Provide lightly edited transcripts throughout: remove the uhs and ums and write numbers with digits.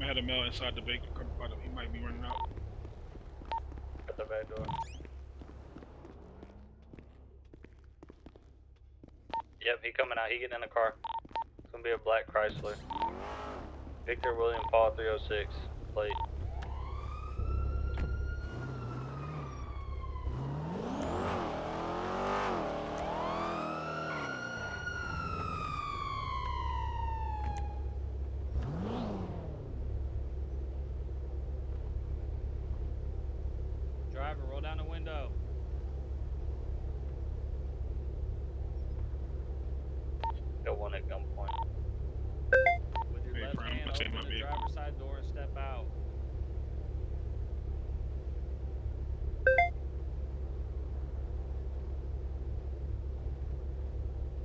had a male inside the bank. He might be running out. At the back door. Yep, he coming out. He getting in the car. It's gonna be a black Chrysler. Victor William Paul 306 plate. Driver, roll down the window. Got one at gunpoint. With your left hand, open the driver's side door and step out.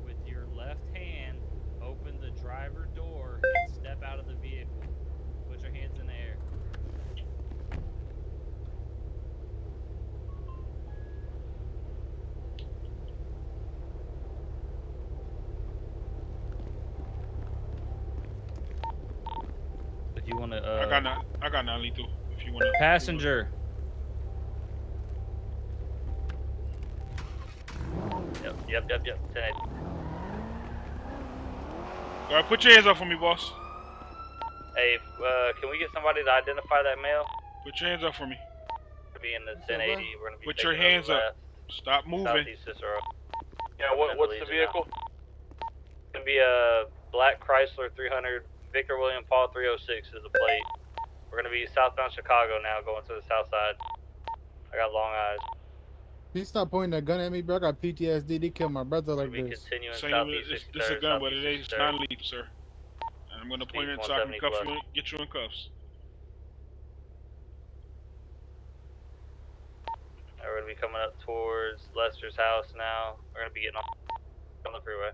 With your left hand, open the driver door and step out of the vehicle. Put your hands in the air. If you want to, I got non-lethal. If you want to. passenger. Yep. 10-8. All right, put your hands up for me, boss. Hey, can we get somebody to identify that male? Put your hands up for me. Be in the 1080. We're gonna be Put taking your hands a up. left, Stop moving. Southeast Cicero. Yeah, what's the vehicle? It's gonna be a black Chrysler 300. Victor William Paul 306 is the plate. We're gonna be southbound Chicago now, going to the south side. I got long eyes. He stopped pointing that gun at me, bro. I got PTSD. They killed my brother like We'll be this. continuing Same, southeast this is a 63rd, gun, but it southeast ain't 63rd. non-lethal, sir. And I'm gonna point it so I can cuff you, get you in cuffs. We're gonna be coming up towards Lester's house now. We're gonna be getting on the freeway.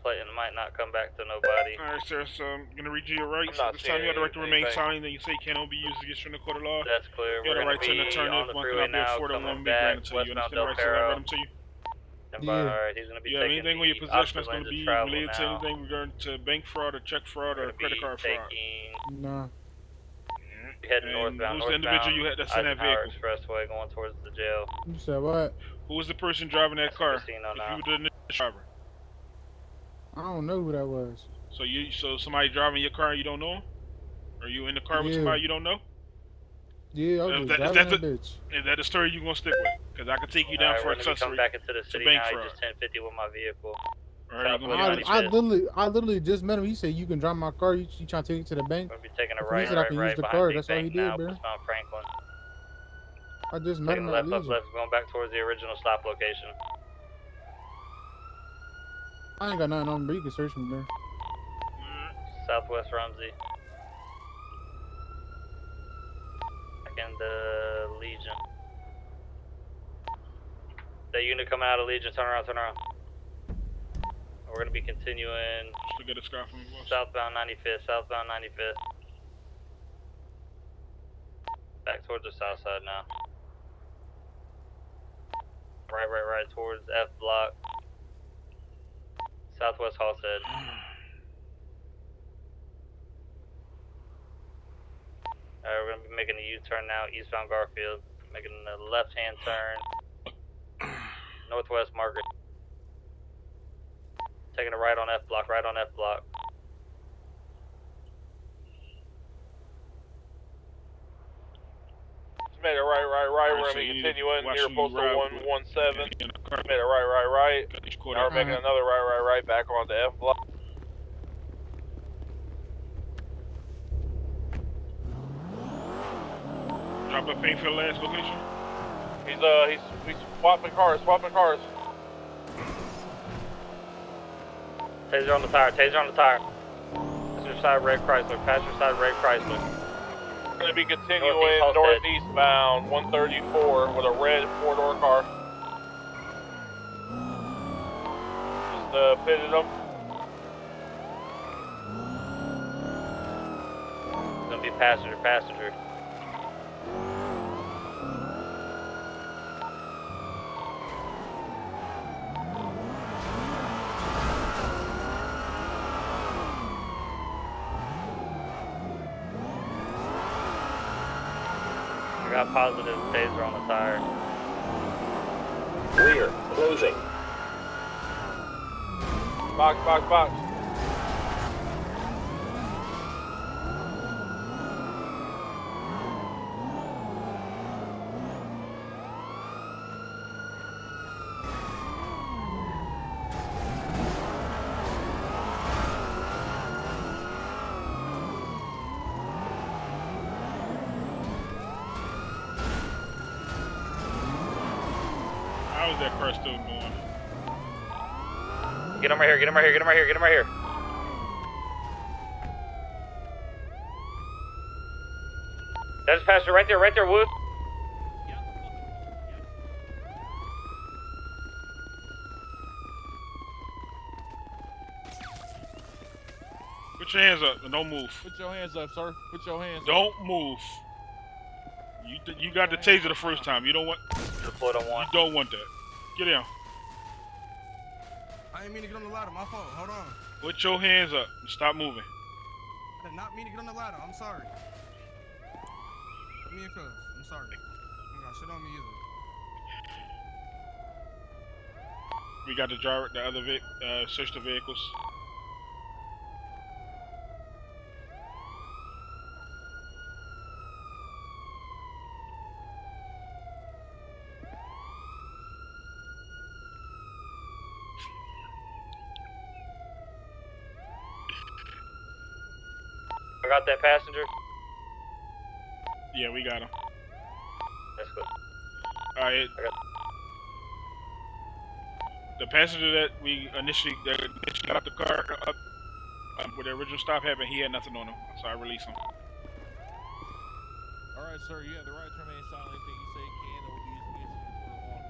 Clayton might not come back to nobody. Alright, sir, so I'm gonna read you your rights. I'm not This time you have the right to remain anything. silent, that you say cannot be used against you in the court of law. That's clear. You We're have the gonna right to an be attorney on if the one freeway cannot be now, afforded, one will coming be back granted to you. You westbound understand the Del rights to Perro. them to you? And Yeah. alright, he's gonna be You have taking anything with your the possession that's opposite gonna lanes be of travel related to now. anything regarding to bank fraud or check fraud We're or gonna credit be card fraud? taking, Nah. heading And northbound, who's the individual you had that's in that Eisenhower vehicle? Expressway, going towards the jail. You said what? Who was the person driving that That's car? Casino If now. you were the initial driver. I don't know who that was. So somebody driving your car and you don't know him? Are you in the car with somebody you don't know? Yeah, I was just driving that bitch. Is that the story you gonna stick with? Because I can take you down for We're gonna be accessory coming back into the city bank now. fraud. He just 1050 with my vehicle. Or are you gonna be I literally just met him. He said you can drive my car. You trying to take it to the bank? We're gonna be taking a He right, said I can use right the behind car. Big That's all he Bank did, now, bro. westbound Franklin. I just met Taking him at left, Legion. going back towards the original stop location. I ain't got nothing on me, but you can search me, bro. Southwest Rumsey. Back in the Legion. That unit coming out of Legion, turn around. We're gonna be continuing Just get a scar from me, boss. southbound 95th, Back towards the south side now. Right towards F block. Southwest Halstead. Alright, we're gonna be making a U-turn now, eastbound Garfield. Making a left-hand turn. Northwest Margaret. Taking a right on F block. Just made it right. We're gonna be continuing near postal 117. Just made it right. Now we're making another right back on the F block. Drop a paint for the last location. He's swapping cars. Taser on the tire. Passenger side red Chrysler. We're gonna be continuing northeastbound 134 with a red 4-door car. Just pitted him. It's gonna be passenger. got positive taser on the tire. Rear, closing. Box, box, box. How is that car still going? Get him right here, get him right here, get him right here, get him right here. That's Pastor right there, Wood. Put your hands up and don't move. Put your hands up, sir. Put your hands up. Don't move. You got the taser the first time. You don't want. Deployed on one. You don't want that. Get down. I didn't mean to get on the ladder. My fault. Hold on. Put your hands up and stop moving. I did not mean to get on the ladder. I'm sorry. Me and Cuz. I'm sorry. You got shit on me either. We got the driver, the other search the vehicles. I got that passenger. Yeah, we got him. That's good. Alright. The passenger that we initially got out the car up where the original stop happened, he had nothing on him, so I released him. Alright, sir, you have the right to remain silent. Anything you say can or will be used against you in court of law.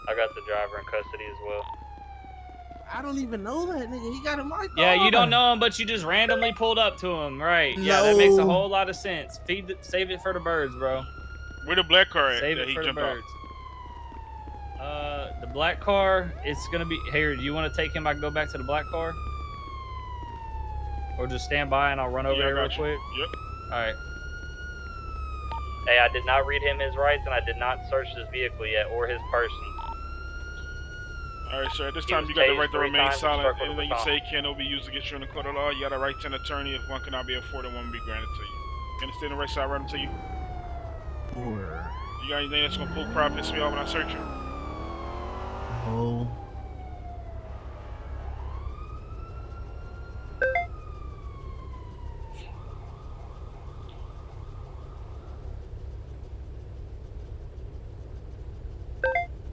I got the driver in custody as well. I don't even know that nigga. He got a mic. Yeah, you don't know him, but you just randomly pulled up to him, right? Yeah, that makes a whole lot of sense. Save it for the birds, bro. Where the black car at? Save it for the birds. The black car, it's gonna be here. Do you want to take him? I can go back to the black car, or just stand by and I'll run over there real quick. Yep. All right. Hey, I did not read him his rights, and I did not search his vehicle yet or his person. Alright, sir, at this time you got the right to remain silent. Anything you say can be used against you in the court of law. You got a right to an attorney. If one cannot be afforded, one will be granted to you. You understand the right side right to you? Or You got anything that's gonna pull crap piss me off when I search you? oh.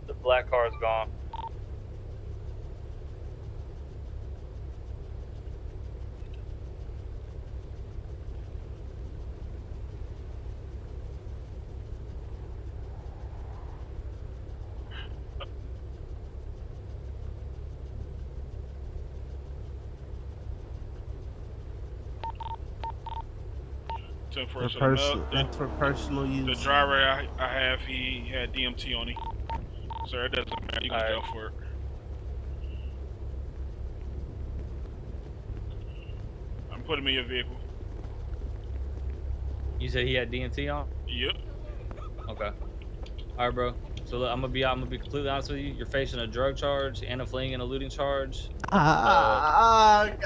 The black car is gone. That's for personal use. The driver I have, he had DMT on him. Sir, it doesn't matter. You can jail for it. I'm putting him in your vehicle. You said he had DMT on? Yep. Okay. All right, bro. So look, I'm gonna be completely honest with you. You're facing a drug charge and a fleeing and eluding charge. God.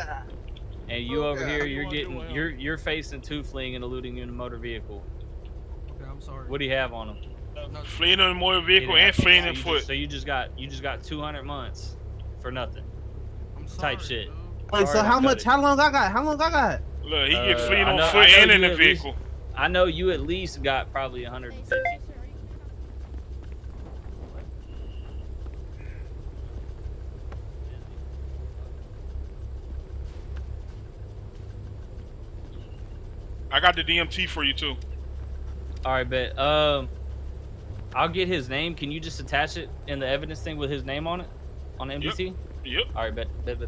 And you over here, you're facing 2 fleeing and eluding in a motor vehicle. Okay, I'm sorry. What do you have on him? Fleeing in a motor vehicle and fleeing in foot. So you just got 200 months for nothing. I'm sorry, Type shit. Dude. Wait, so how much? How long I got? Look, he get fleeing on foot and in the vehicle. I know you at least got probably 150. I got the DMT for you too. All right, bet. I'll get his name. Can you just attach it in the evidence thing with his name on it, on the MDT? Yep. All right, bet. Damn.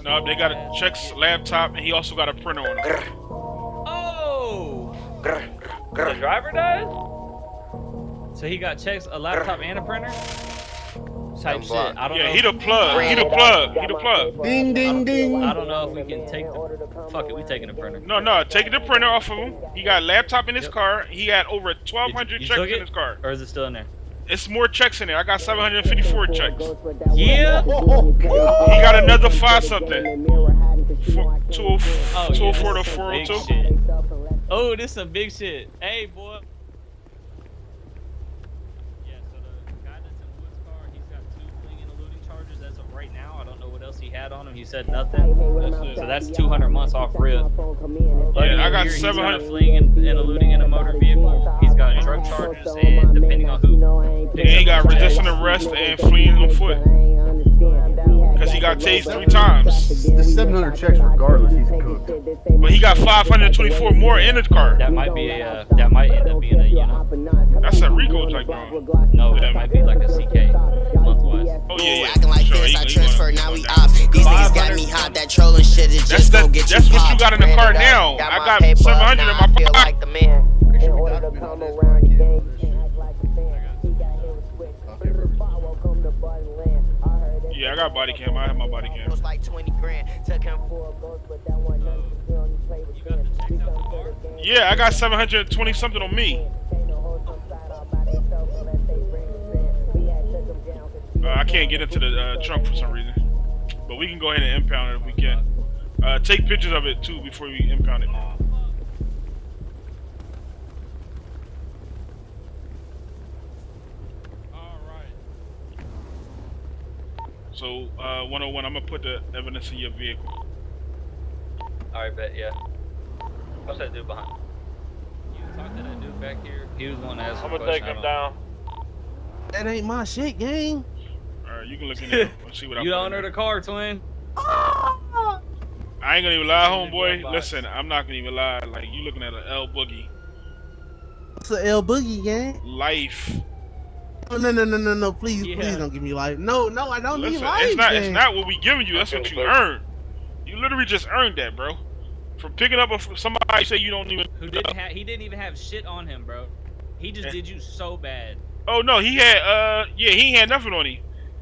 No, they got a Check's laptop, and he also got a printer on him. Oh! The driver does? So he got checks, a laptop and a printer? Type shit. I don't know. Yeah, he the plug. He the plug. He the plug. Ding, ding, ding. I don't know if we can take the... Fuck it, we taking the printer. No, taking the printer off of him. He got a laptop in his car. He had over 1,200 You checks took in it? his car. Or is it still in there? It's more checks in there. I got 754 checks. Yeah? He got another 5 something. 204 to 402. Oh, this some big shit. Hey, boy. Yeah, so the guy that's in Wood's car, he's got 2 fleeing and eluding charges as of right now. I don't know what else he had on him. He said nothing. So that's 200 months off rip. Yeah, I got He's 700 got fleeing and eluding in a motor vehicle. He's got drug charges and depending on who. And he got resisting arrest and fleeing on foot. Because he got tased 3 times. The 700 checks regardless, he's cooked. But he got 524 more in his car. That might be a, that might end up being a, you know. That's a Rico type wrong. No, that might be like a CK month-wise. Oh yeah, acting like sure, this, I he transfer, gonna now we go ops. down. These niggas got me hot, that trolling shit is just gon' get you That's what popped. you got in the car now. I got 700 in my I feel pocket. like the man. In order to come around the game, you can't act like a fan. He got hit with switch. Welcome to Button Land. I heard it. Yeah, I got body cam. I have my body cam. It was like 20 grand. Took him for a ghost, but that one nothing. We only play with You got the checks out the car? Yeah, I got 720 something on me. I can't get into the trunk for some reason. But we can go ahead and impound it if we can. Take pictures of it too before we impound it. So, 101, I'm gonna put the evidence in your vehicle. Alright, bet, yeah. What's that dude behind? You talked to that dude back here? He was the one that asked I'm the gonna take question. him down. That ain't my shit, gang. Alright, you can look in there and see what I You put the in owner there. of the car, twin. I ain't gonna even lie, It's in the homeboy. glove box. Listen, I'm not gonna even lie. Like, you looking at an L Boogie. It's a L Boogie, gang. Life. No, please, Yeah. please don't give me life. No, I don't need Listen, life, it's not gang. what we giving you. That's what you earned. You literally just earned that, bro. From picking up somebody say you don't even. Who didn't have? He didn't even have shit on him, bro. He just did you so bad. Oh no, he had he had nothing on him.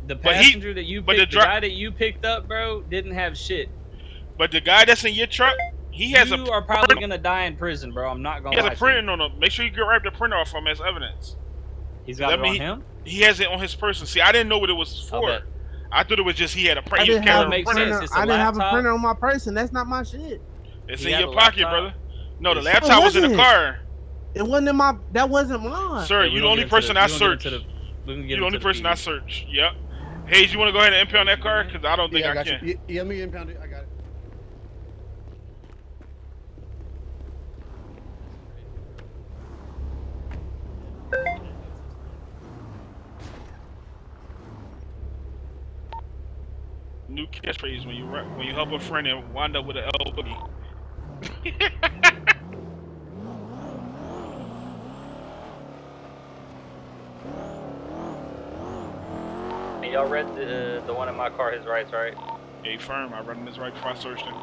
The But passenger that you but picked, the the guy that you picked up, bro, didn't have shit. But the guy that's in your truck, he has You are probably gonna die in prison, bro. I'm not gonna. he has lie a to you. printing on him. Make sure you get right the printer off him as evidence. He's got That it on mean him. He has it on his person. See, I didn't know what it was I'll for. bet. I thought it was just he had a I print. He was didn't have carrying a a makes printer. sense. printer. It's a I didn't have a laptop. printer on my person. That's not my shit. It's He in had your a pocket, laptop. brother. No, the It laptop was in the wasn't. car. It wasn't in my. That wasn't mine. Sir, Yeah, we you the gonna only get into person the- I we gonna get searched. into we can get You the only into person I PD. searched. Yep. Hayes, you want to go ahead and impound that car? Because I don't think Yeah, I got can. you. Yeah, let me impound it. I got it. New catchphrase when you help a friend and wind up with an L Boogie. And y'all read the one in my car, his rights, right? Hey, firm. I run this right before I searched him.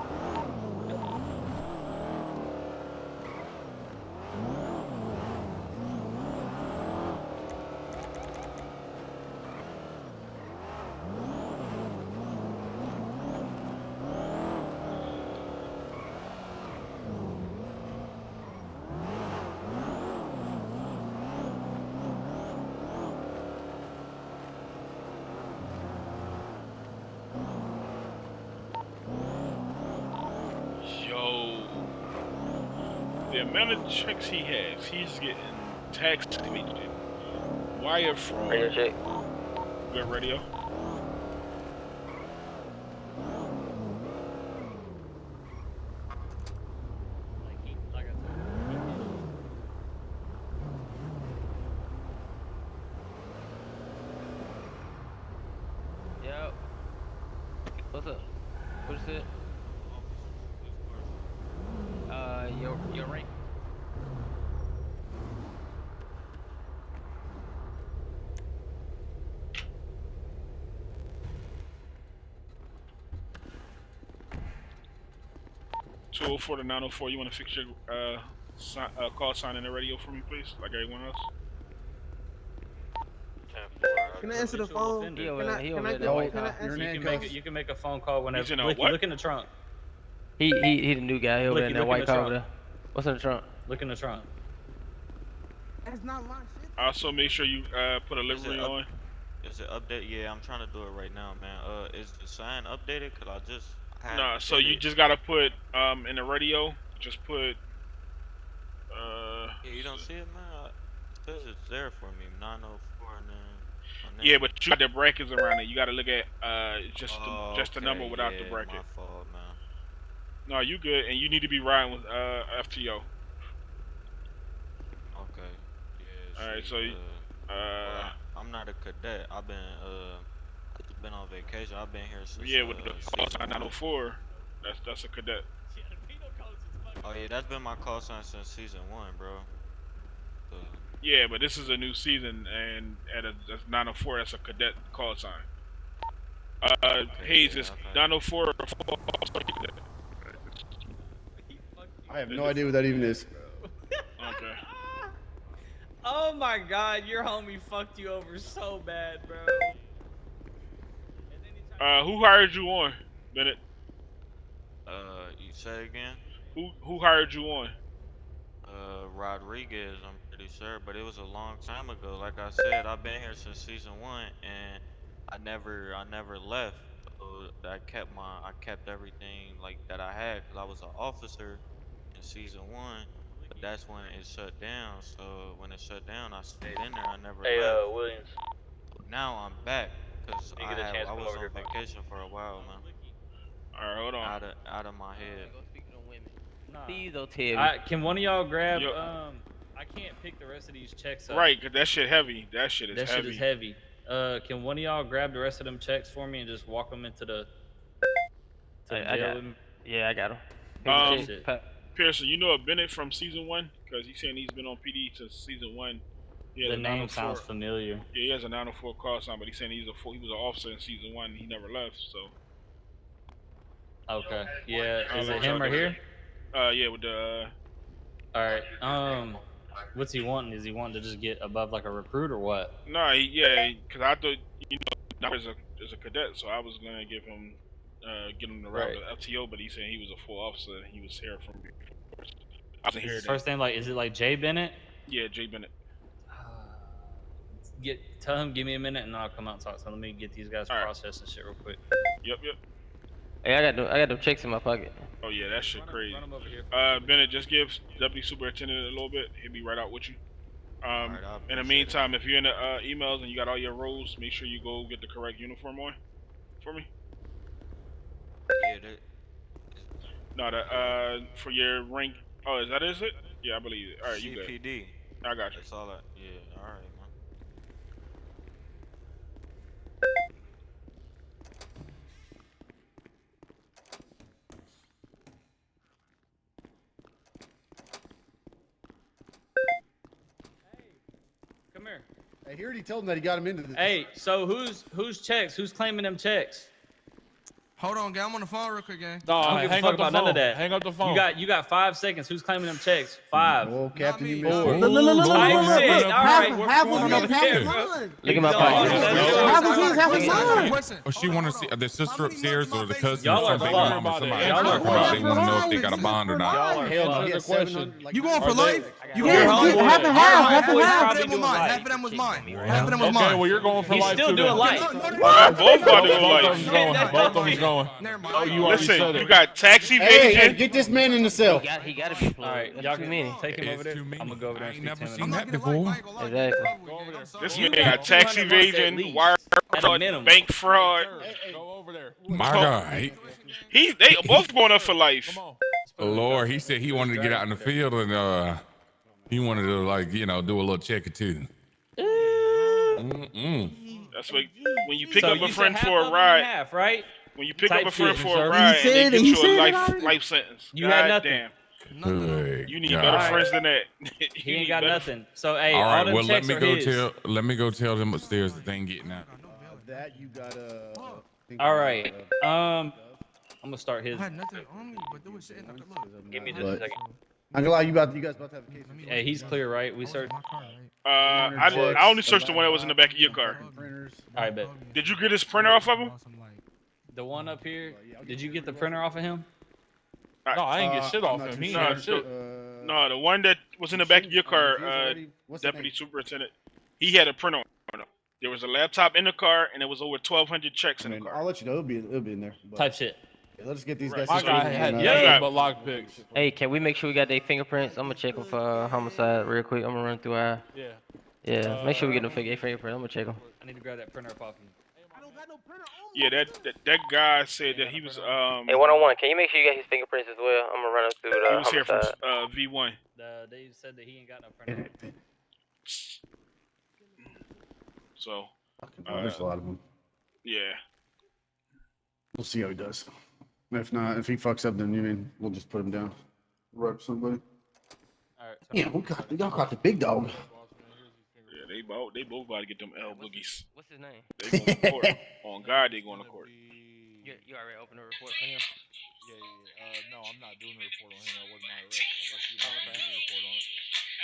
The amount of checks he has, he's getting tax evasion, wire fraud. Radio check. Good radio. Like I said. Yo. What's up? What's it? Your rank. $204 to $904. You want to fix your call sign in the radio for me, please, like everyone else? Can I answer the phone? He Can over I there get that white can I car. answer? You can make a phone call whenever. He's in a Blicky, what? look in the trunk. He the new guy. He over there in Blicky, that look in white the car trunk. over there. What's in the trunk? Look in the trunk. That's not my shit. Also, make sure you put a livery on. Is it update? Yeah, I'm trying to do it right now, man. Is the sign updated? Cause I Nah, so did you it. just gotta put in the radio. Just put Yeah, you don't see it, man. It says it's there for me, 904, and then. Yeah, but you got the brackets around it. You gotta look at just the number Okay, without yeah, the bracket. my fault, man. No, you good, and you need to be riding with FTO. Okay. Yeah. All right, see, so well, I'm not a cadet. I've been on vacation. I've been here since. yeah, with the call sign season 904, that's a cadet. Oh yeah, that's been my call sign since season 1, bro. Yeah, but this is a new season, and that's 904. That's a cadet call sign. Hayes is 904 or 4. I have no idea what that even is. Okay. Oh my God, your homie fucked you over so bad, bro. Who hired you on, Bennett? You say again? Who hired you on? Rodriguez, I'm pretty sure, but it was a long time ago. Like I said, I've been here since season 1, and I never left. So I kept everything like that I had, cause I was an officer in season 1. But that's when it shut down. So when it shut down, I stayed in there. I never left. Hey, Williams. Now I'm back, cause You get a chance, I come was over on here. vacation for a while, man. All right, hold on. Out of my head. Please don't tell me. Can one of y'all grab? I can't pick the rest of these checks up. Right, cause that shit heavy. That shit is heavy. Shit is heavy. Can one of y'all grab the rest of them checks for me and just walk them into the jail with me? Yeah, I got him. Pearson, you know a Bennett from season 1? Cause he's saying he's been on PD since season 1. The name sounds familiar. Yeah, he has a 904 call sign, but he's saying he was an officer in season 1. And he never left, so. Okay. Yeah. Is it him right here? Yeah, with the. All right. What's he wanting? Is he wanting to just get above like a recruit or what? No, cause I thought now as a cadet, so I was gonna give him get him the route to FTO, but he's saying he was a full officer and he was here from before. Is his first name is it like Jay Bennett? Yeah, Jay Bennett. Tell him, give me a minute, and I'll come out and talk. So let me get these guys processing shit real quick. Yep. Hey, I got them checks in my pocket. Oh yeah, that shit crazy. Bennett, just give Deputy Superintendent a little bit. He'll be right out with you. In the meantime, if you're in the emails and you got all your roles, make sure you go get the correct uniform on for me. Yeah, No, for your rank. Oh, is it? Yeah, I believe it. All right, you good. CPD. I got you. That's all that. Yeah, all right, man. Come here. Hey, he already told him that he got him into this. Hey, so who's checks? Who's claiming them checks? Hold on, gang. I'm on the phone real quick, gang. No, I don't give a fuck about none of that. Hang up the phone. You got 5 seconds. Who's claiming them checks? 5. Oh, Captain, you missed Oh, it. No. Type shit. All right. Half was his, half was mine. Look at my pocket. Half was his, half was mine. Or she want to see the sister upstairs or the cousin Y'all or are something. fucked. Y'all are They want to know if they got a bond or not. Y'all are hell to the question. You going for life? You Yeah, going for life? half and half, half and half. Half of them was mine. Half of them was mine. Half of them was Okay, mine. well you're going for He's life still too. doing then. life. Both about to go Both of life. them's going. Both of them's going. Never mind. Oh, you already Listen, said you it. got tax Hey, evasion. get this man in the cell. He got to be All right, y'all too can many. take him over there. It's too many. I'm gonna go over there I and ain't speak to never him. seen I'm that not gonna before. lie, I ain't gonna lie. Exactly. Go over there. This You man got got tax 200 months at evasion, least, wire at a fraud, minimum. bank fraud. Go over there. My God. They both going up for life. Come on. Lord, he said he wanted to get out in the field and he wanted to do a little check or two. That's what when you pick So up a you friend said for a half of them and ride. half, right? When you pick Type up a friend shit, for a sir. ride He and said they it, get he you a said it life already. sentence. You had God nothing. damn. Good You need God. better All right. friends than that. He ain't got nothing. So hey, All all right, them well let checks me are go his. tell them upstairs that they ain't getting out. That you gotta. All right. I'm gonna start his. I had nothing on me, but there was shit in the look. Give me just a second. I'm gonna lie, you guys about to have a case. Hey, he's clear, right? We searched. I only searched the one that was in the back of your car. Printers printers. All right, bet. Did you get his printer off of him? The one up here. Did you get the printer off of him? No, I ain't get shit off him. He ain't shit. No, the one that was in the back of your car, Deputy Superintendent, he had a printer on him. There was a laptop in the car, and there was over 1,200 checks in the car. I'll let you know. It'll be in there. But Type shit. yeah, let's get these guys. My guy had nothing but lock picks. Hey, can we make sure we got their fingerprints? I'm gonna check them for homicide real quick. I'm gonna run through our. Yeah. Yeah, make sure we get them fingerprints. I'm gonna check them. I need to grab that printer up off you. Yeah, that guy said that he was Hey, 101, can you make sure you got his fingerprints as well? I'm gonna run up through the he was here from homicide. V1. They said that he ain't got no printer. So there's a lot of them. yeah. We'll see how he does. If not, if he fucks up, then we'll just put him down. Rep somebody. All right. Yeah, y'all got the big dog. Yeah, they both about to get them L boogies. What's his name? They going to court. On God, they going to court. You already opened a report for him? Yeah. No, I'm not doing a report on him. That wasn't my arrest. Unless you want me to do a report on it.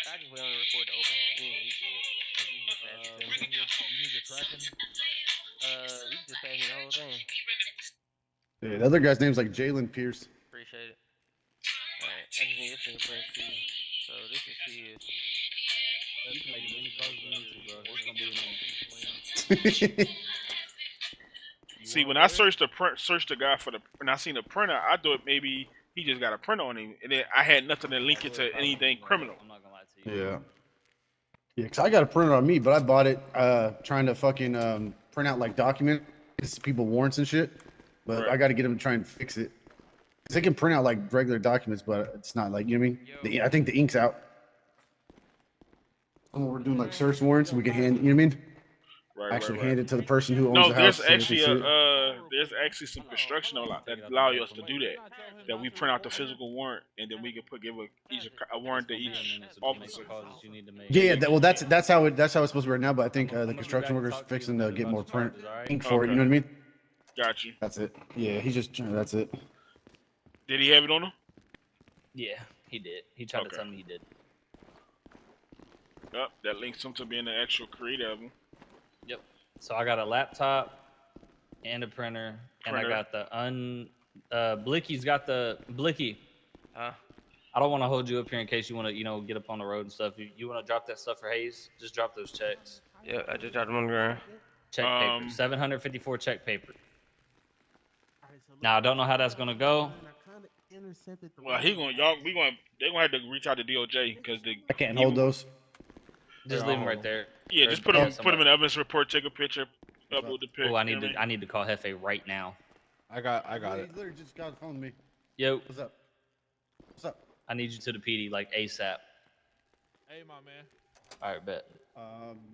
I just wait on the report to open. You need the tracking? You can just pass me the whole thing. Yeah, the other guy's name's like Jalen Pierce. Appreciate it. Alright, I just need his fingerprints too. So this is his. You can make any calls you need to, bro. It's gonna be in there. See, when I searched the guy for when I seen the printer, I thought maybe he just got a printer on him, and then I had nothing to link it to anything criminal. I'm not gonna lie to you. Yeah. Yeah, because I got a printer on me, but I bought it trying to fucking print out like documents, people warrants and shit. But I got to get them to try and fix it. Because they can print out like regular documents, but it's not like, you know what I mean? I think the ink's out. And we're doing like search warrants, we can hand, you know what I mean? Actually hand it to the person who owns the house. There's actually some construction that allow us to do that. That we print out the physical warrant, and then we can give a warrant to each officer. Yeah, that's how it's supposed to work now. But I think the construction workers fixing to get more print ink for it. You know what I mean? Got you. That's it. Yeah, that's it. Did he have it on him? Yeah, he did. He tried to tell me he did. Yep, that links him to being the actual creator of him. Yep. So I got a laptop and a printer. And I got the Blicky's got the Blicky. I don't want to hold you up here in case you want to, get up on the road and stuff. You want to drop that stuff for Hayes? Just drop those checks. Yeah, I just dropped them on the ground. Check paper. 754 check paper. Now I don't know how that's gonna go. Well, they're gonna have to reach out to DOJ because I can't hold those. Just leave them right there. Yeah, just put them in the evidence report. Take a picture, upload the picture. Oh, I need to call Hefe right now. I got it. He literally just got the phone with me. Yo. What's up? What's up? I need you to the PD like ASAP. Hey, my man. All right, bet.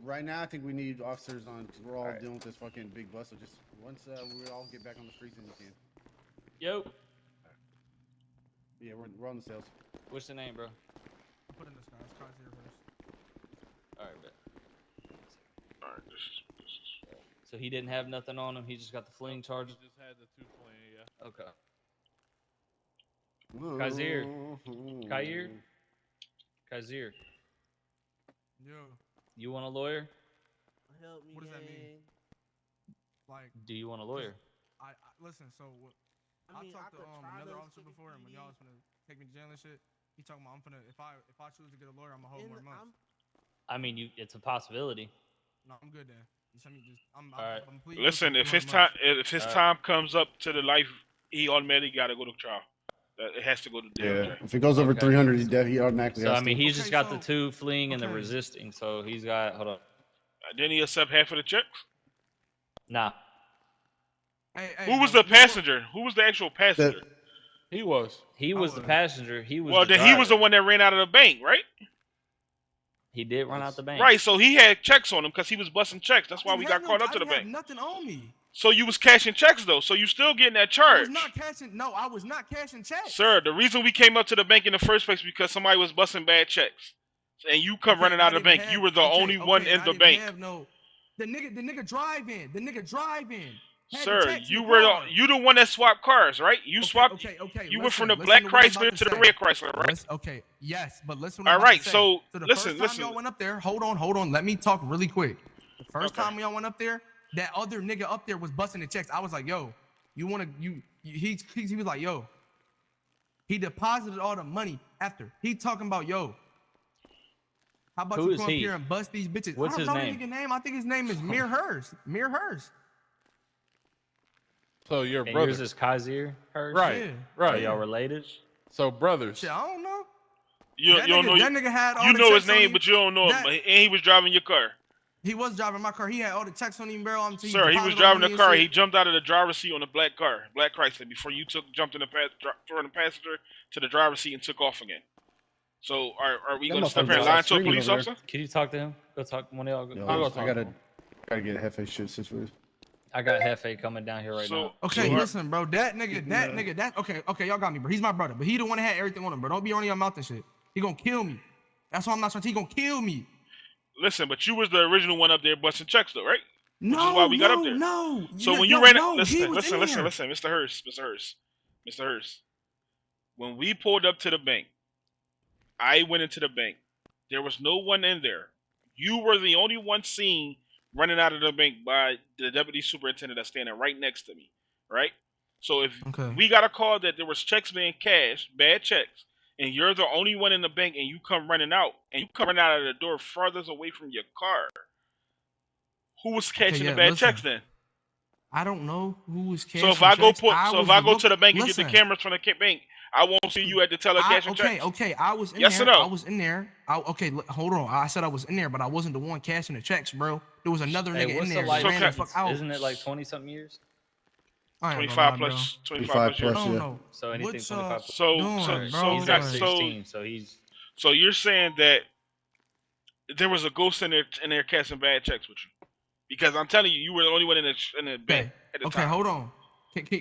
Right now, I think we need officers on because we're all dealing with this fucking big bus. So just once we all get back on the streets, then you can. Yo. Yeah, we're on the sales. What's the name, bro? Put in this guy. It's Kyzir Hurst. All right, bet. All right, this is. So he didn't have nothing on him. He just got the fleeing charges. Just had the 2 fleeing, Okay. yeah. Kyzir. Yo. You want a lawyer? Help me. What does that mean? Like. Do you want a lawyer? I listen. So I talked to another officer before, and when y'all was gonna take me to jail and shit, he talking about if I choose to get a lawyer, I'm gonna hold more months. I mean, it's a possibility. No, I'm good then. All right. Listen, if his time comes up to the life, he automatically got to go to trial. It has to go to jail. Yeah. If it goes over 300, he automatically. So I mean, he's just got the 2 fleeing and the resisting. So he's got. Hold on. Didn't he accept half of the checks? Nah. Who was the passenger? Who was the actual passenger? He was. He was the passenger. He was. Well, then he was the one that ran out of the bank, right? He did run out the bank. Right, so he had checks on him because he was busting checks. That's why we got caught up to the bank. Nothing on me. So you was cashing checks though. So you still getting that charge. I was not cashing. No, I was not cashing checks. Sir, the reason we came up to the bank in the first place because somebody was busting bad checks, and you come running out of the bank. You were the only one in the bank. The nigga driving. The nigga driving. Sir, you the one that swapped cars, right? You swapped. Okay. You went from the black Chrysler to the red Chrysler, right? Okay. Yes, but listen. All right. So listen. Y'all went up there. Hold on. Let me talk really quick. The first time y'all went up there, that other nigga up there was busting the checks. I was like, yo, he was like, yo, he deposited all the money after. He talking about, yo, how about you come up here and bust these bitches? What's I don't know his the nigga name. I think his name is Mir Hurst. Mir Hurst. So your and brother. Yours is Kyzir Hurst? Right, Yeah. right. Are y'all related? So brothers. Shit, I don't know. You don't know that nigga had all you the know his checks on name, him. but you don't know him. And he was driving your car. He was driving my car. He had all the checks on him, bro. Sir, he was driving the car. He jumped out of the driver's seat on the black car, black Chrysler, before you jumped in the from the passenger to the driver's seat and took off again. So are we going to step here and lie to a police officer? Can you talk to him? Go talk. One of y'all. I gotta get Hefe shit situated. I got Hefe coming down here right now. Okay, listen, bro. That nigga. Okay, y'all got me, bro. He's my brother, but he the one that had everything on him, bro. Don't be running your mouth and shit. He gonna kill me. That's why I'm not trying to. He gonna kill me. Listen, but you was the original one up there busting checks, though, right? No, Which is why we got up there. No. So when you ran, listen, Mr. Hurst. When we pulled up to the bank, I went into the bank. There was no one in there. You were the only one seen running out of the bank by the deputy superintendent that's standing right next to me, right? So if we got a call that there was checks being cashed, bad checks, and you're the only one in the bank, and you come running out, and you come running out of the door farthest away from your car, who was catching the bad checks then? I don't know who was cashing. So if I go to the bank and listen, get the cameras from the bank, I won't see you at the teller cashing checks. Okay, I was in yes there. Or no? I was in there. Hold on. I said I was in there, but I wasn't the one cashing the checks, bro. There was another nigga in there. Ran the fuck out. Isn't it like 20-something years? 25 plus years. I don't know. So anything 25 plus. So you're saying that there was a ghost in there casting bad checks with you? Because I'm telling you, you were the only one in the bank at the time. Okay, hold on.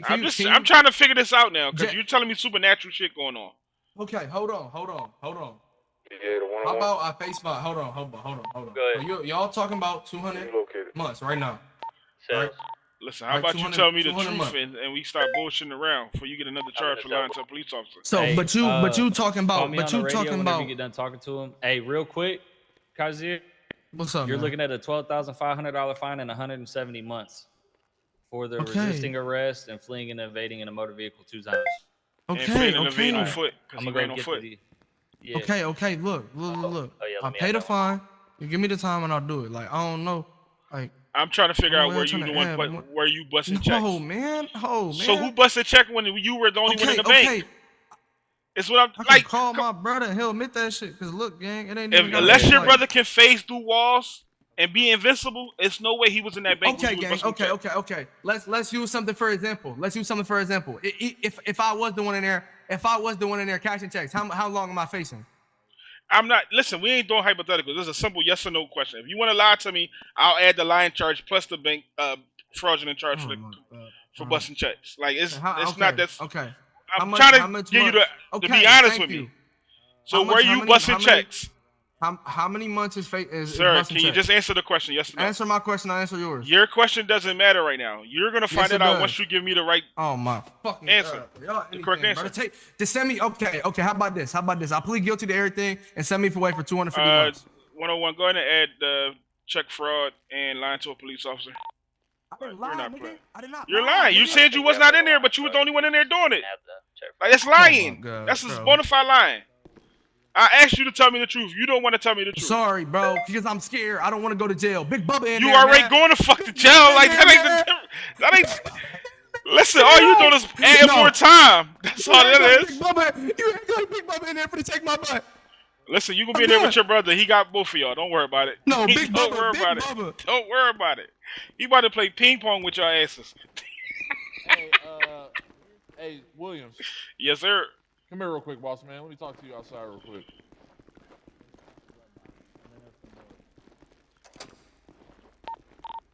I'm trying to figure this out now because you're telling me supernatural shit going on. Okay, hold on. Yeah, the one. How about I face my? Hold on. Go ahead. So y'all talking about 200 months right now? Right? Listen, how about you tell me the truth and we start bullshitting around before you get another charge for lying to a police officer? So, but you talking about? But you talking about? You get done talking to him. Hey, real quick, Kyzir. What's up? You're looking at a $12,500 fine and 170 months for the resisting arrest and fleeing and evading in a motor vehicle 2 times. Okay. And evading on foot. I'm gonna go get foot. Yeah. Okay. Look. I'll pay the fine. You give me the time and I'll do it. Like I don't know. Like I'm trying to figure out where you busted checks. Oh man. So who busted check when you were the only one in the bank? It's what I can call my brother and he'll admit that shit. Cause look, gang, it ain't. Unless your brother can phase through walls and be invincible, it's no way he was in that bank. Okay, gang. Okay. Let's use something for example. If I was the one in there, cashing checks, how long am I facing? I'm not. Listen, we ain't doing hypotheticals. This is a simple yes or no question. If you want to lie to me, I'll add the lying charge plus the bank fraudulent charge for busting checks. Like it's not that. Okay. I'm trying to get you to be honest with me. So where you busting checks? How many months is Sir, can you just answer the question? Yes or no? Answer my question. I answer yours. Your question doesn't matter right now. You're gonna find it out once you give me the right. Oh my fucking answer. The correct answer. Just send me. Okay. How about this? I plead guilty to everything and send me away for 250 months. 101. Go ahead and add the check fraud and lying to a police officer. I didn't lie, nigga. I did not. You're lying. You said you was not in there, but you was the only one in there doing it. Like that's lying. That's just bona fide lying. I asked you to tell me the truth. You don't want to tell me the truth. Sorry, bro, because I'm scared. I don't want to go to jail. Big Bubba in there. You already going to fuck the jail. Like that ain't. Listen, all you doing is adding more time. That's all that is. Big Bubba, you ain't got Big Bubba in there for to take my butt. Listen, you gonna be in there with your brother. He got both of y'all. Don't worry about it. No, Big Don't Bubba. worry about it. Don't worry about it. He about to play ping pong with your asses. Hey, Williams. Yes, sir. Come here real quick, boss man. Let me talk to you outside real quick.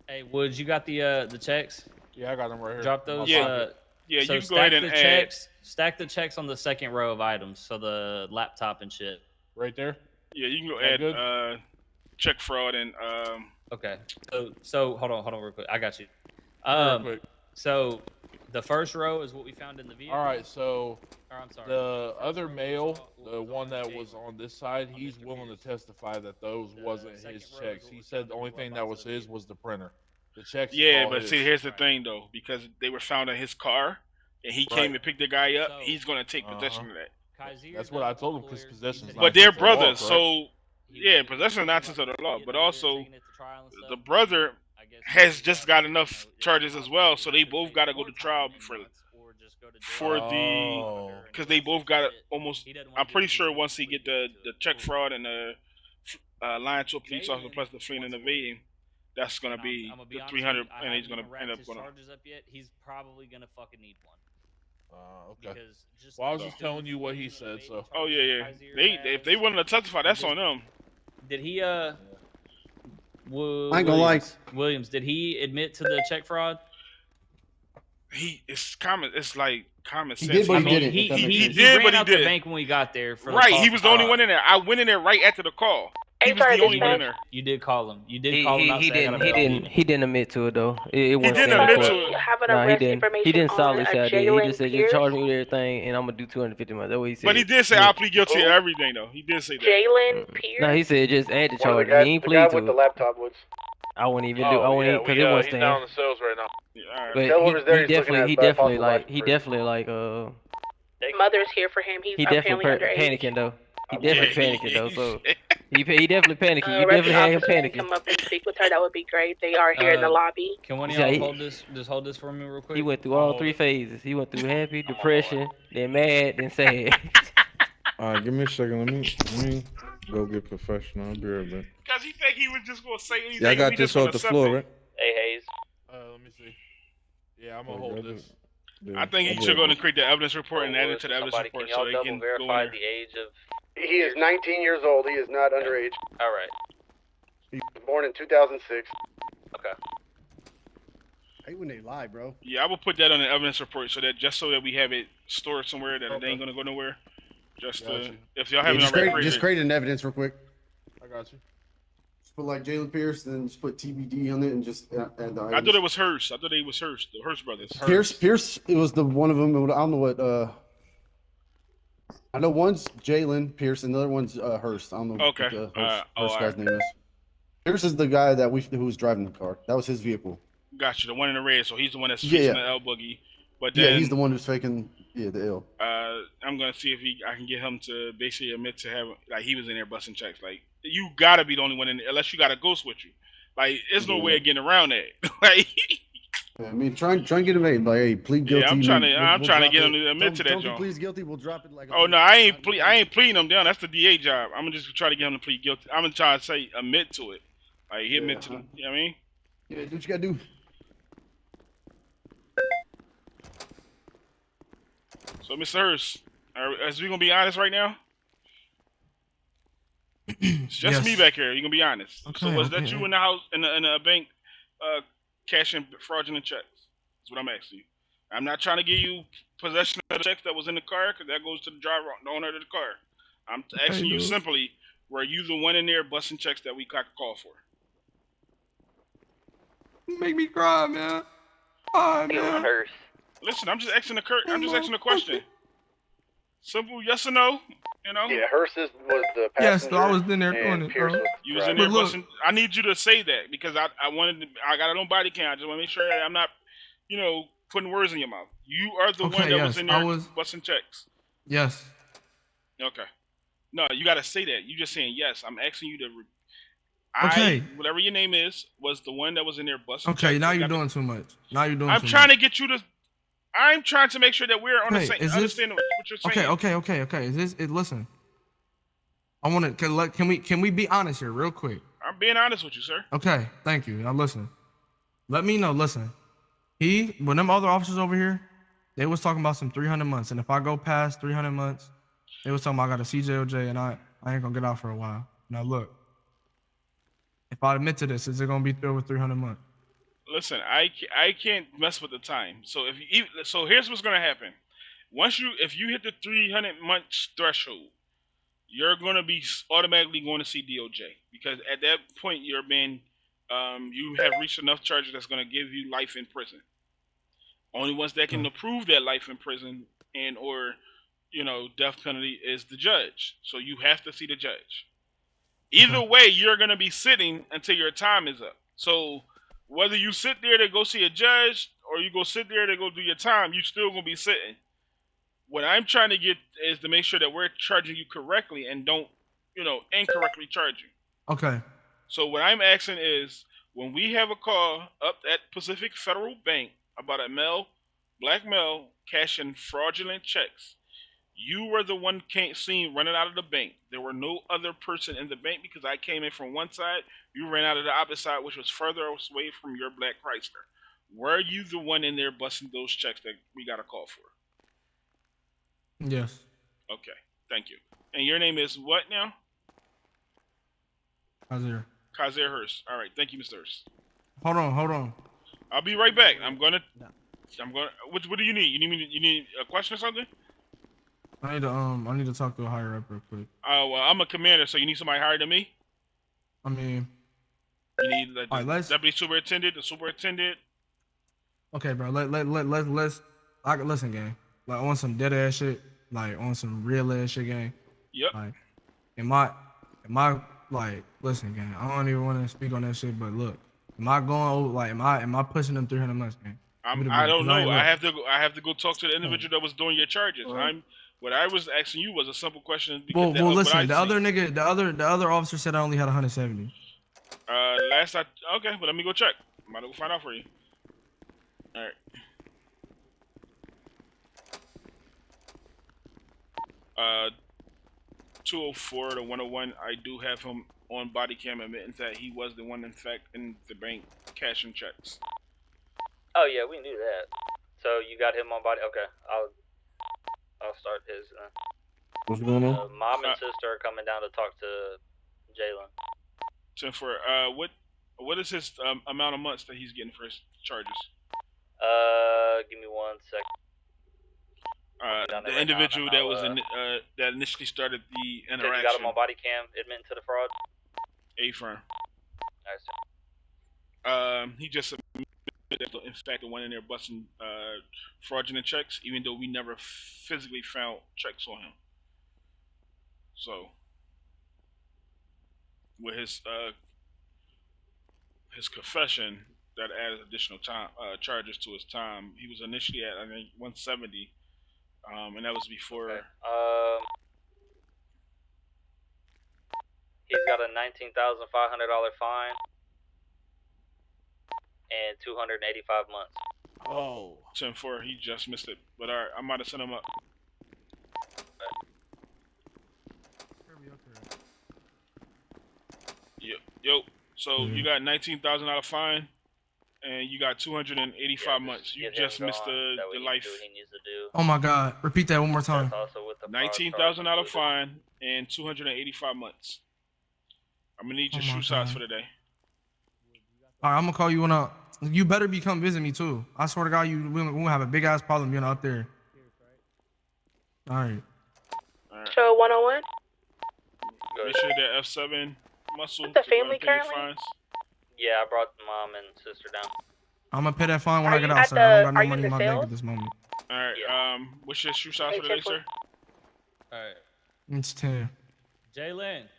Hey, Woods, you got the checks? Yeah, I got them right here. Drop those. Yeah, so you can go ahead and add. Stack the checks on the second row of items, so the laptop and shit. Right there? Yeah, you can go add check fraud and Okay. So hold on real quick. I got you. Real quick. So the first row is what we found in the vehicle. All right, so I'm sorry. The other male, the one that was on this side, he's willing to testify that those wasn't his checks. He said the only thing that was his was the printer. The checks. Yeah, but see, here's the thing though, because they were found in his car, and he came and picked the guy up. He's gonna take possession of that. That's what I told him. Because possession is But they're brothers, so yeah, possession is nonsense of the law. But also, the brother has just got enough charges as well, so they both got to go to trial for the because they both got almost. I'm pretty sure once he get the check fraud and the lying to a police officer plus the fleeing and evading, that's gonna be the 300, and he's gonna end up gonna. Charges up yet? He's probably gonna fucking need one. Okay. Well, I was just telling you what he said. So. Oh yeah. If they wanted to testify, that's on them. Did he I ain't gonna lie. Williams, did he admit to the check fraud? It's common. It's like common sense. He did, but he didn't. He did, but he did. The bank when we got there. Right, he was the only one in there. I went in there right after the call. He was the only one in there. You did call him. You did call him out. He didn't admit to it though. It he didn't admit to it. Nah, he didn't. He didn't solidly say I did. He just said you charge me with everything, and I'm gonna do 250 months. That's what he said. But he did say I'll plead guilty to everything though. He did say that. Jalen Pierce. No, he said just add the charge. He ain't plead to with the it. laptop was. I wouldn't even do. I wouldn't even because it wasn't. He's down in the cells right now. But he definitely like Mother's here for him. He's definitely panicking though. He definitely panicking though. So he definitely panicking. You definitely had him panicking. Come up and speak with her. That would be great. They are here in the lobby. Can one of y'all hold this? Just hold this for me real quick. He went through all 3 phases. He went through happy, depression, then mad, then sad. All right, give me a second. Let me go get professional. I'll be right back. Because he think he was just gonna say anything. Yeah, I got this off the floor, right? Hey Hayes. Let me see. Yeah, I'm gonna hold this. I think he should go and create the evidence report and add it to the evidence report so they can verify the age of. He is 19 years old. He is not underage. All right. He was born in 2006. Okay. I hate when they lie, bro. Yeah, I will put that on the evidence report so that we have it stored somewhere that it ain't gonna go nowhere. Just if y'all haven't already just create an evidence real quick. I got you. Just put like Jalen Pierce, then just put TBD on it, and just add the items. I thought it was Hurst. I thought it was Hurst. The Hurst brothers. Pierce. It was the one of them. I don't know what. I know one's Jalen Pierce, and the other one's Hurst. I don't know what the Hurst guy's name is. Pierce is the guy who was driving the car. That was his vehicle. Gotcha. The one in the red. So he's the one that's fixing the L boogie. But then, he's the one who's faking the L. I'm gonna see if I can get him to basically admit to have he was in there busting checks. Like you gotta be the only one in there, unless you got a ghost with you. Like there's no way of getting around that. Like. I mean, try and get him made. Like, hey, plead guilty. Yeah, I'm trying to get him to admit to that, John. Please guilty. We'll drop it like. Oh no, I ain't pleading him down. That's the DA job. I'm gonna just try to get him to plead guilty. I'm gonna try to say admit to it. Like he admit to it. You know what I mean? Yeah, do what you gotta do. So, Mr. Hurst, as we gonna be honest right now? It's just me back here. You gonna be honest? Okay, so was that you in the house in the bank? Cashing fraudulent checks. That's what I'm asking you. I'm not trying to give you possession of the checks that was in the car, because that goes to the driver, the owner of the car. I'm asking you simply, were you the one in there busting checks that we got a call for? Make me cry, man. Oh, man. Listen, I'm just asking a question. Simple, yes or no. You know? Yeah, Hurst was the passenger. Yes, I was in there doing it, bro. You was in there busting. I need you to say that because I got it on body cam. I just want to make sure that I'm not, putting words in your mouth. You are the one that was in there busting checks. Yes. Okay. No, you got to say that. You just saying yes. I'm asking you to. Whatever your name is, was the one that was in there busting checks. Okay, now you're doing too much. I'm trying to get you to. I'm trying to make sure that we're on the same. Understand what you're saying. Okay. Is this? Listen. I want to. Can we be honest here, real quick? I'm being honest with you, sir. Okay, thank you. Now listen. Let me know. Listen. When them other officers over here, they was talking about some 300 months, and if I go past 300 months, they was talking about I got a CJOJ, and I ain't gonna get out for a while. Now look. If I admit to this, is it gonna be over 300 months? Listen, I can't mess with the time. So here's what's gonna happen. If you hit the 300 months threshold, you're gonna be automatically going to see DOJ because at that point you have reached enough charges that's gonna give you life in prison. Only ones that can approve that life in prison or death penalty is the judge. So you have to see the judge. Either way, you're gonna be sitting until your time is up. So whether you sit there to go see a judge or you go sit there to go do your time, you still gonna be sitting. What I'm trying to get is to make sure that we're charging you correctly and don't, incorrectly charge you. Okay. So what I'm asking is, when we have a call up at Pacific Federal Bank about a black male cashing fraudulent checks, you were the one seen running out of the bank. There were no other person in the bank because I came in from one side. You ran out of the opposite side, which was further away from your black Chrysler. Were you the one in there busting those checks that we got a call for? Yes. Okay, thank you. And your name is what now? Kyzir. Kyzir Hurst. All right, thank you, Mr. Hurst. Hold on. I'll be right back. What do you need? You need a question or something? I need to talk to a higher up real quick. Oh, well, I'm a commander, so you need somebody higher than me? I mean, you need the deputy superintendent, the superintendent. Okay, bro. Let's listen, gang. Like on some dead ass shit, like on some real ass shit, gang. Yep. Like, am I like, listen, gang. I don't even want to speak on that shit, but look, am I going over, like, am I pushing them 300 months, gang? I don't know. I have to go talk to the individual that was doing your charges. What I was asking you was a simple question. Well, listen. The other nigga, the other officer said I only had 170. Okay, but let me go check. I'm about to go find out for you. All right. 204 to 101. I do have him on body cam admitting that he was the one, in fact, in the bank cashing checks. Oh yeah, we can do that. So you got him on body. Okay, I'll start his. What's going on? Mom and sister are coming down to talk to Jalen. 10-4. What is his amount of months that he's getting for his charges? Give me 1 second. The individual that was that initially started the interaction. You got him on body cam admitting to the fraud? A firm. Nice. He just admitted that, in fact, the one in there busting fraudulent checks, even though we never physically found checks on him. So, with his confession, that added additional time charges to his time. He was initially at, I think, 170. And that was before. Okay. He's got a $19,500 fine and 285 months. Oh. 10-4. He just missed it, but all right, I might have sent him up. Yo. So you got $19,000 fine. And you got 285 months. You just missed the life. Oh my God! Repeat that one more time. $19,000 fine and 285 months. I'm gonna need your shoe size for the day. All right, I'm gonna call you when you better come visit me too. I swear to God, we'll have a big ass problem being out there. All right. Show 101. Make sure that F7 muscle. With the family currently. Yeah, I brought mom and sister down. I'm gonna pay that fine when I get out, sir. I don't got no money in my bank at this moment. All right. What's your shoe size for the day, sir? All right. It's 10. Jalen.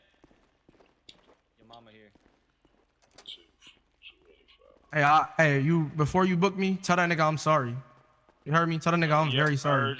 Your mama here. Hey, you before you book me, tell that nigga I'm sorry. You heard me? Tell that nigga I'm very sorry.